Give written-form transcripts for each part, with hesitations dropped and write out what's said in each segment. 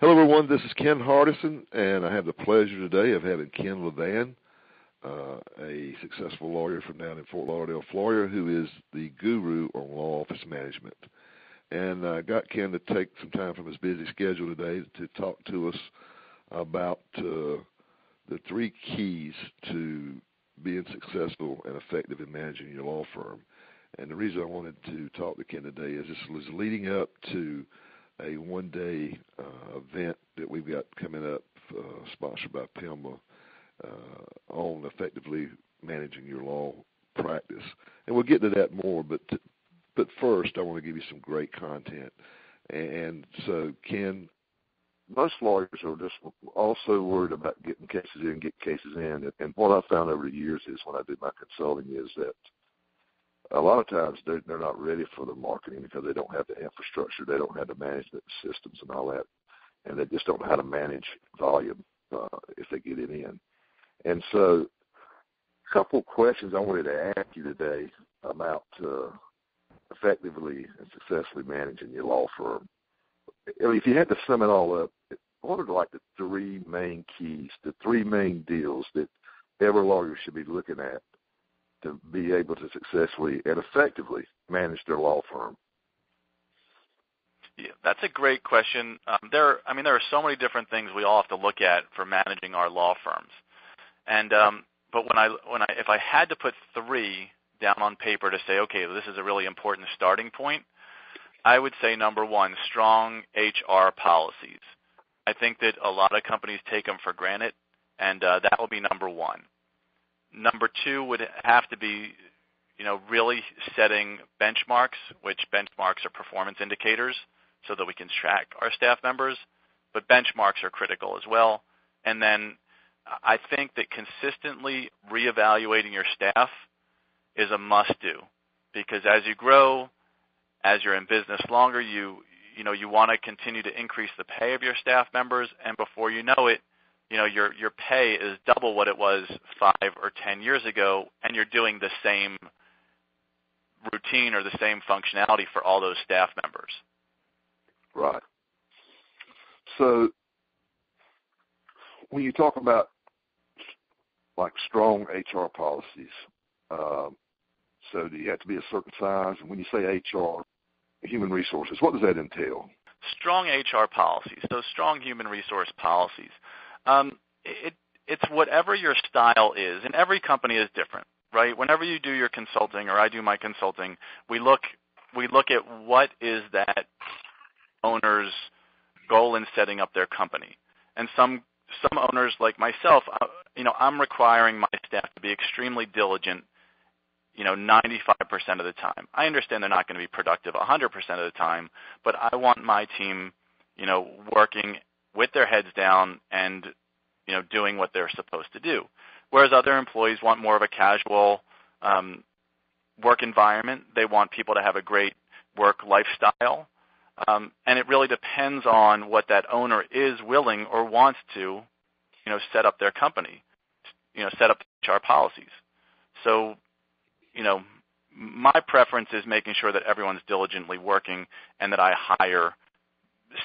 Hello, everyone. This is Ken Hardison, and I have the pleasure today of having Ken Levan, a successful lawyer from down in Fort Lauderdale, Florida, who is the guru on law office management. And I got Ken to take some time from his busy schedule today to talk to us about the three keys to being successful and effective in managing your law firm. And the reason I wanted to talk to Ken today is this was leading up to a one-day event that we've got coming up, sponsored by PIMA, on effectively managing your law practice. And we'll get to that more, but first I want to give you some great content. And so, Ken, most lawyers are just also worried about getting cases in. And what I've found over the years is when I do my consulting is that a lot of times they're not ready for the marketing because they don't have the infrastructure, they don't have the management systems and all that, and they just don't know how to manage volume if they get it in. And so a couple of questions I wanted to ask you today about effectively and successfully managing your law firm. I mean, if you had to sum it all up, what are like the three main keys, the three main deals that every lawyer should be looking at to be able to successfully and effectively manage their law firm? Yeah, that's a great question. There are so many different things we all have to look at for managing our law firms. And but if I had to put three down on paper to say, okay, this is a really important starting point, I would say number one, strong HR policies. I think that a lot of companies take them for granted, and that will be number one. Number two would have to be, really setting benchmarks, which benchmarks are performance indicators so that we can track our staff members, but benchmarks are critical as well. And then I think that consistently reevaluating your staff is a must-do, because as you grow, as you're in business longer, you want to continue to increase the pay of your staff members, and before you know it, your pay is double what it was 5 or 10 years ago, and you're doing the same routine or the same functionality for all those staff members. Right. So when you talk about like strong HR policies, so do you have to be a certain size? And when you say HR, human resources, what does that entail? Strong HR policies. So strong human resource policies. It's whatever your style is, and every company is different, right? Whenever you do your consulting or I do my consulting, we look at what is that owner's goal in setting up their company. And some owners like myself, I'm requiring my staff to be extremely diligent, 95% of the time. I understand they're not going to be productive 100% of the time, but I want my team, working with their heads down and, doing what they're supposed to do. Whereas other employees want more of a casual work environment. They want people to have a great work lifestyle. And it really depends on what that owner is willing or wants to, set up their company, set up HR policies. So, my preference is making sure that everyone's diligently working and that I hire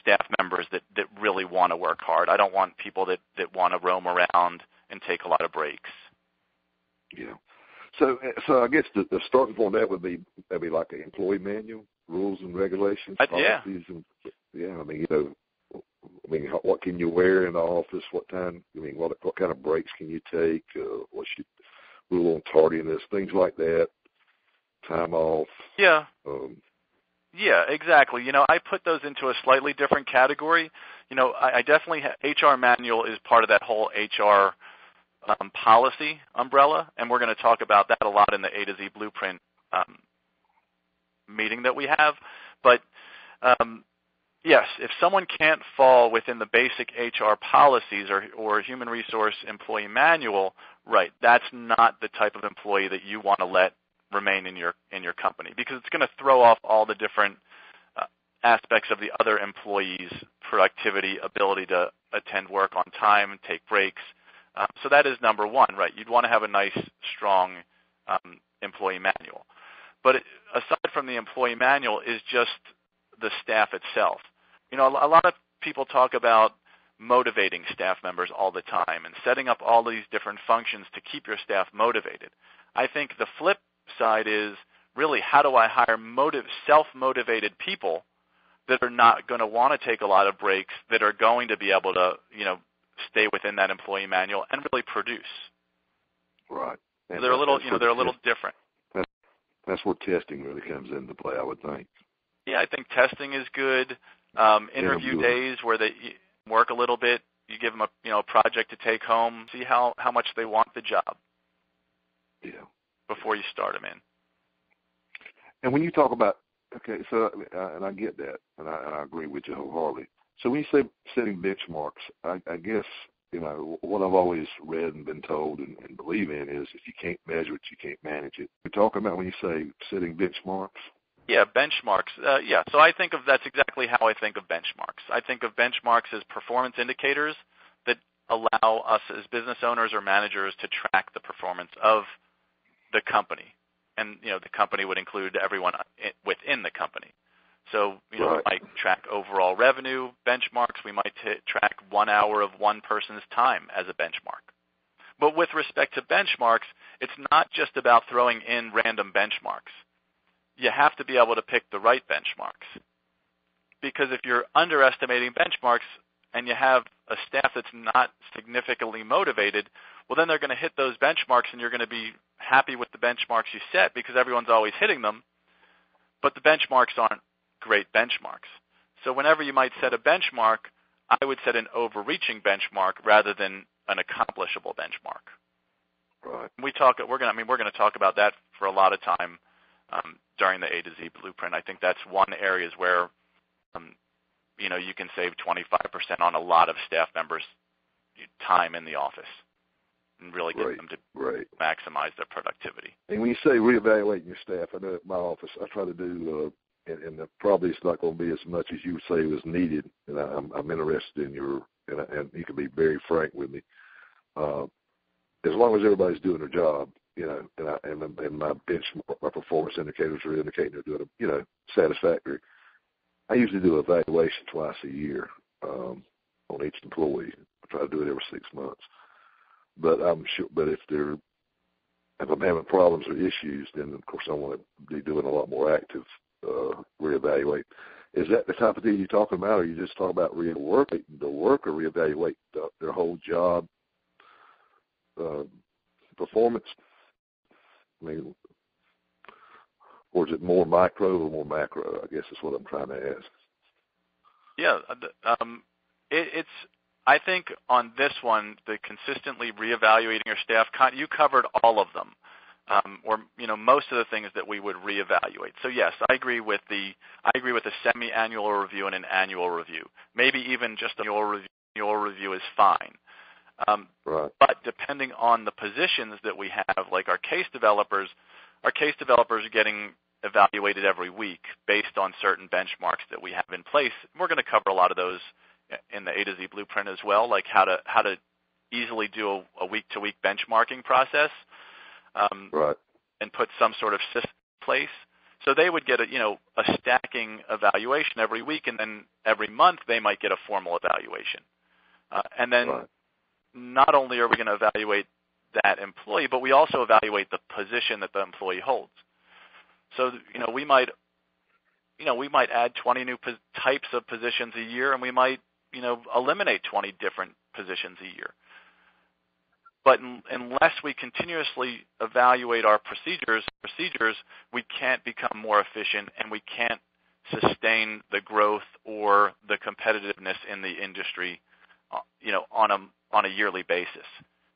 staff members that really want to work hard. I don't want people that want to roam around and take a lot of breaks. Yeah. So I guess the starting point that would be like an employee manual, rules and regulations, policies, yeah. And what can you wear in the office? What time? What kind of breaks can you take? What's your rule on tardiness? Things like that. Time off. Yeah. Yeah, exactly. I put those into a slightly different category. I definitely HR manual is part of that whole HR policy umbrella, and we're going to talk about that a lot in the A to Z Blueprint meeting that we have. But yes, if someone can't fall within the basic HR policies or human resource employee manual, right, that's not the type of employee that you want to let remain in your company, because it's going to throw off all the different aspects of the other employees' productivity, ability to attend work on time and take breaks. So that is number one, right? You'd want to have a nice, strong employee manual. But aside from the employee manual is just the staff itself. A lot of people talk about motivating staff members all the time and setting up all these different functions to keep your staff motivated. I think the flip side is really, how do I hire self-motivated people that are not going to want to take a lot of breaks, that are going to be able to, stay within that employee manual and really produce. Right. And they're a little, they're a little different. That's where testing really comes into play, I would think. Yeah, I think testing is good. Interview days where they work a little bit, you give them a project to take home, see how much they want the job. Yeah. Before you start them in. And when you talk about, okay, so, and I get that, and I agree with you wholeheartedly. So when you say setting benchmarks, I guess, what I've always read and been told and believe in is, if you can't measure it, you can't manage it. You're talking about when you say setting benchmarks? Yeah, benchmarks. So I think that's exactly how I think of benchmarks. I think of benchmarks as performance indicators that allow us as business owners or managers to track the performance of the company. And, the company would include everyone within the company. So, right. We might track overall revenue benchmarks. We might track 1 hour of one person's time as a benchmark. But with respect to benchmarks, it's not just about throwing in random benchmarks. You have to be able to pick the right benchmarks. Because if you're underestimating benchmarks and you have a staff that's not significantly motivated, well, then they're going to hit those benchmarks and you're going to be happy with the benchmarks you set because everyone's always hitting them, but the benchmarks aren't great benchmarks. So whenever you might set a benchmark, I would set an overreaching benchmark rather than an accomplishable benchmark. Right. We're going to talk about that for a lot of time during the A to Z blueprint. I think that's one area where you can save 25% on a lot of staff members' time in the office and really get them to maximize their productivity. And when you say reevaluating your staff, I know at my office I try to do, and probably it's not going to be as much as you would say was needed, and I'm interested in your, and you can be very frank with me. As long as everybody's doing their job, and my benchmark, my performance indicators are indicating they're doing, satisfactory. I usually do an evaluation twice a year on each employee. I try to do it every 6 months. But I'm sure. But if I'm having problems or issues, then of course I want to be doing a lot more active reevaluate. Is that the type of thing you're talking about, or you just talk about reevaluating the work, or reevaluate their whole job performance? I mean, or is it more micro or more macro? I guess is what I'm trying to ask. Yeah, it's. I think on this one, the consistently reevaluating your staff, you covered all of them, or most of the things that we would reevaluate. So yes, I agree with a semi-annual review and an annual review. Maybe even just an annual review is fine. Right. But depending on the positions that we have, like our case developers are getting evaluated every week based on certain benchmarks that we have in place. We're going to cover a lot of those in the A to Z blueprint as well, like how to easily do a week-to-week benchmarking process, right, and put some sort of system in place. So they would get a stacking evaluation every week, and then every month they might get a formal evaluation. And then not only are we going to evaluate that employee, but we also evaluate the position that the employee holds. So we might add 20 new types of positions a year, and we might eliminate 20 different positions a year. But unless we continuously evaluate our procedures, we can't become more efficient, and we can't sustain the growth or the competitiveness in the industry, on a yearly basis.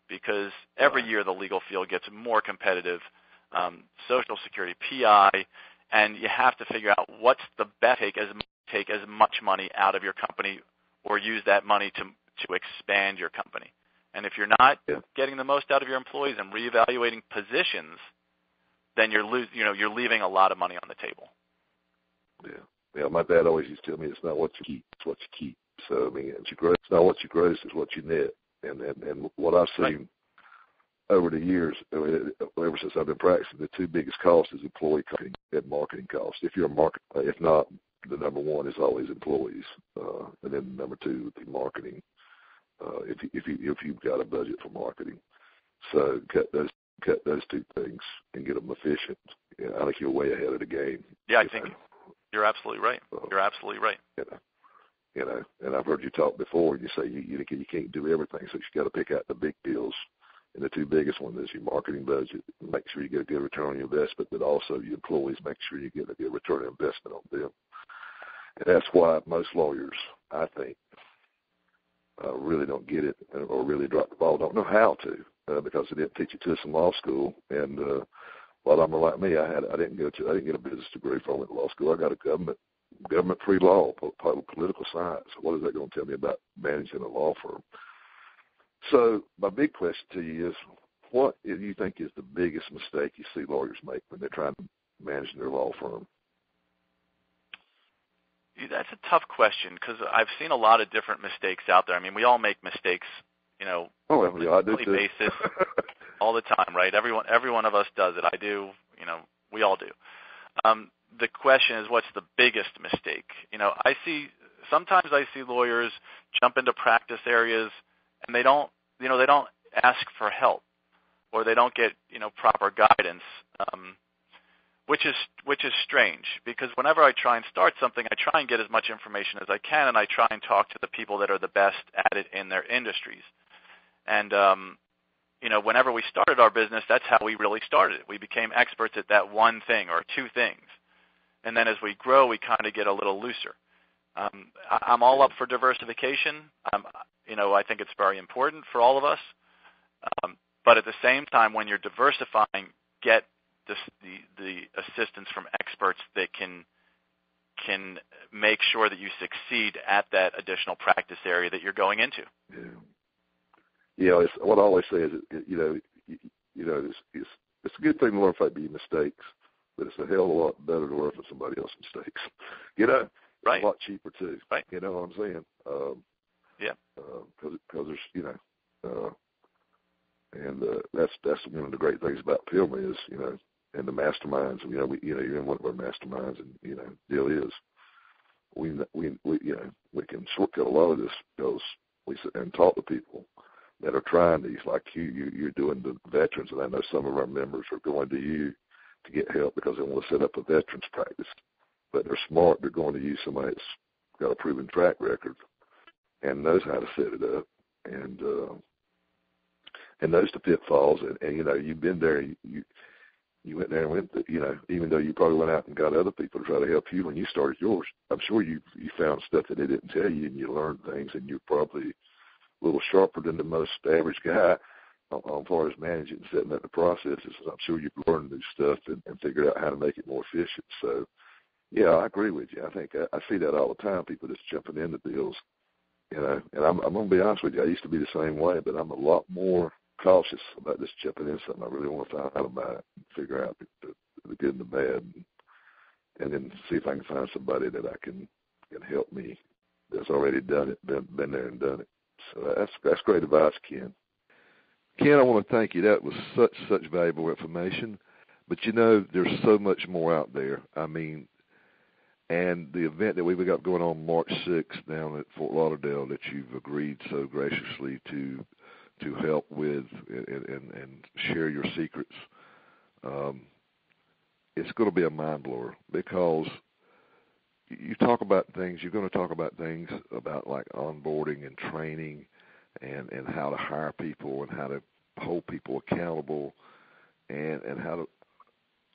Because every year the legal field gets more competitive, Social Security, PI, and you have to figure out what's the best take as much money out of your company, or use that money to expand your company. And if you're not getting the most out of your employees and reevaluating positions, then you're leaving a lot of money on the table. Yeah. My dad always used to tell me it's not what you keep, it's what you keep. So I mean, it's not what you gross, it's what you net. And what I've seen over the years, ever since I've been practicing, the two biggest costs is employee and marketing costs. If you're a market, if not the number one is always employees, and then number two would be marketing. If you've got a budget for marketing, so cut those two things and get them efficient. Yeah, I think you're way ahead of the game. Yeah, I think you're absolutely right. You're absolutely right. And I've heard you talk before, and you say you can't do everything, so you got to pick out the big deals. And the two biggest ones is your marketing budget, make sure you get a good return on your investment, but also your employees, make sure you get a good return on investment on them. And that's why most lawyers, I think, really don't get it or really drop the ball, don't know how to, because they didn't teach it to us in law school. And a lot of them are like me. I didn't get a business degree before I went to law school. I got a government-free law, political science. What is that going to tell me about managing a law firm? So my big question to you is, what do you think is the biggest mistake you see lawyers make when they're trying to manage their law firm? That's a tough question because I've seen a lot of different mistakes out there. I mean, we all make mistakes, on a daily basis all the time, right? Every one of us does it. I do, we all do. The question is, what's the biggest mistake? Sometimes I see lawyers jump into practice areas and they don't ask for help, or they don't get, proper guidance, which is strange, because whenever I try and start something, I try and get as much information as I can, and I try and talk to the people that are the best at it in their industries. And, whenever we started our business, that's how we really started. We became experts at that one thing or two things. And then as we grow, we kind of get a little looser. I'm all up for diversification. I think it's very important for all of us. But at the same time, when you're diversifying, get the assistance from experts that can make sure that you succeed at that additional practice area that you're going into. Yeah. What I always say is, it's a good thing to learn from your mistakes, but it's a hell of a lot better to learn from somebody else's mistakes. Right. A lot cheaper too. Right. You know what I'm saying? Yeah. Because there's, and that's one of the great things about PILMA is, and the masterminds. You're in one of our masterminds, and deal is we can shortcut a lot of this because we sit there and talk to people that are trying these, like you're doing the veterans, and I know some of our members are going to you to get help because they want to set up a veterans practice, but they're smart. They're going to use somebody that's got a proven track record and knows how to set it up, and knows the pitfalls. And you've been there. You went there and went. Even though you probably went out and got other people to try to help you when you started yours, I'm sure you found stuff that they didn't tell you, and you learned things, and you're probably a little sharper than the most average guy on far as managing and setting up the processes. I'm sure you've learned new stuff and figured out how to make it more efficient. So, yeah, I agree with you. I think I see that all the time. People just jumping into deals. And I'm going to be honest with you, I used to be the same way, but I'm a lot more cautious about just jumping in something. I really want to find out about it and figure out the good and the bad, and then see if I can find somebody that I can help me that's already done it, been there and done it. So that's great advice, Ken. Ken, I want to thank you. That was such valuable information. But, there's so much more out there. I mean, and the event that we've got going on March 6th down at Fort Lauderdale that you've agreed so graciously to help with and share your secrets, it's going to be a mind blower, because you talk about things, you're going to talk about things about like onboarding and training and how to hire people and how to hold people accountable and how to,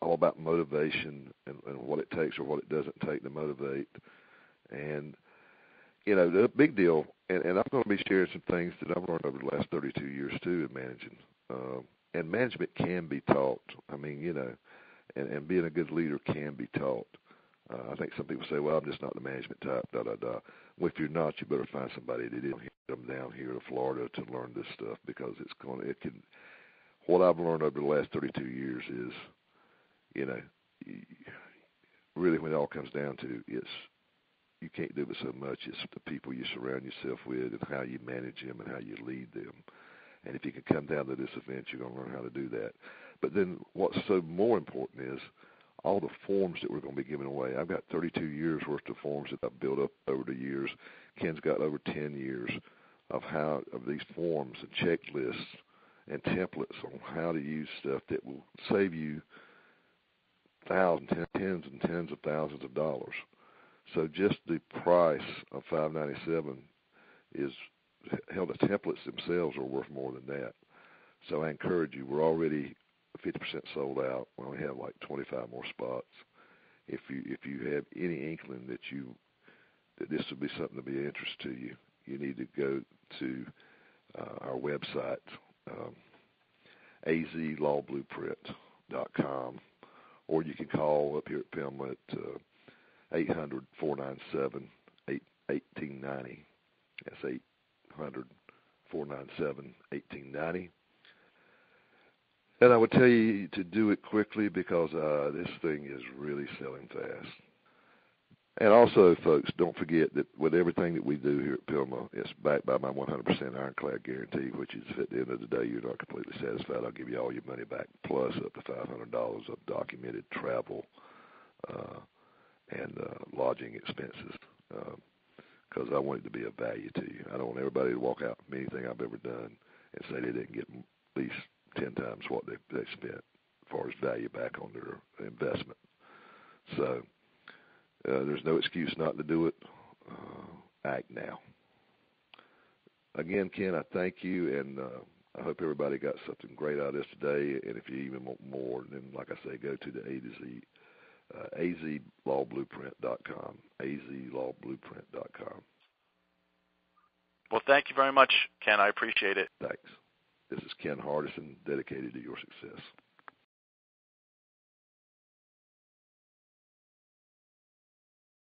all about motivation and what it takes or what it doesn't take to motivate. And, the big deal, and I'm going to be sharing some things that I've learned over the last 32 years too in managing. And management can be taught. I mean, and being a good leader can be taught. I think some people say, well, I'm just not the management type, Well, if you're not, you better find somebody that is. Come down here to Florida to learn this stuff, because what I've learned over the last 32 years is, really when it all comes down to you can't do it so much. It's the people you surround yourself with and how you manage them and how you lead them. And if you can come down to this event, you're going to learn how to do that. But then what's so more important is all the forms that we're going to be giving away. I've got 32 years worth of forms that I've built up over the years. Ken's got over 10 years of these forms and checklists and templates on how to use stuff that will save you thousands, tens and tens of thousands of dollars. So just the price of $597 is hell. The templates themselves are worth more than that. So I encourage you. We're already 50% sold out. We only have like 25 more spots. If you have any inkling that this would be something to be of interest to you, you need to go to our website, azlawblueprint.com, or you can call up here at PILMA at 800-497-1890. That's 800-497-1890. And I would tell you to do it quickly because this thing is really selling fast. And also, folks, don't forget that with everything that we do here at PILMA, it's backed by my 100% ironclad guarantee, which is if at the end of the day you're not completely satisfied, I'll give you all your money back, plus up to $500 of documented travel and lodging expenses, because I want it to be of value to you. I don't want everybody to walk out from anything I've ever done and say they didn't get at least 10 times what they spent as far as value back on their investment. So there's no excuse not to do it. Act now. Again, Ken, I thank you, and I hope everybody got something great out of this today. And if you even want more, then, like I say, go to the azlawblueprint.com, azlawblueprint.com. Well, thank you very much, Ken. I appreciate it. Thanks. This is Ken Hardison, dedicated to your success.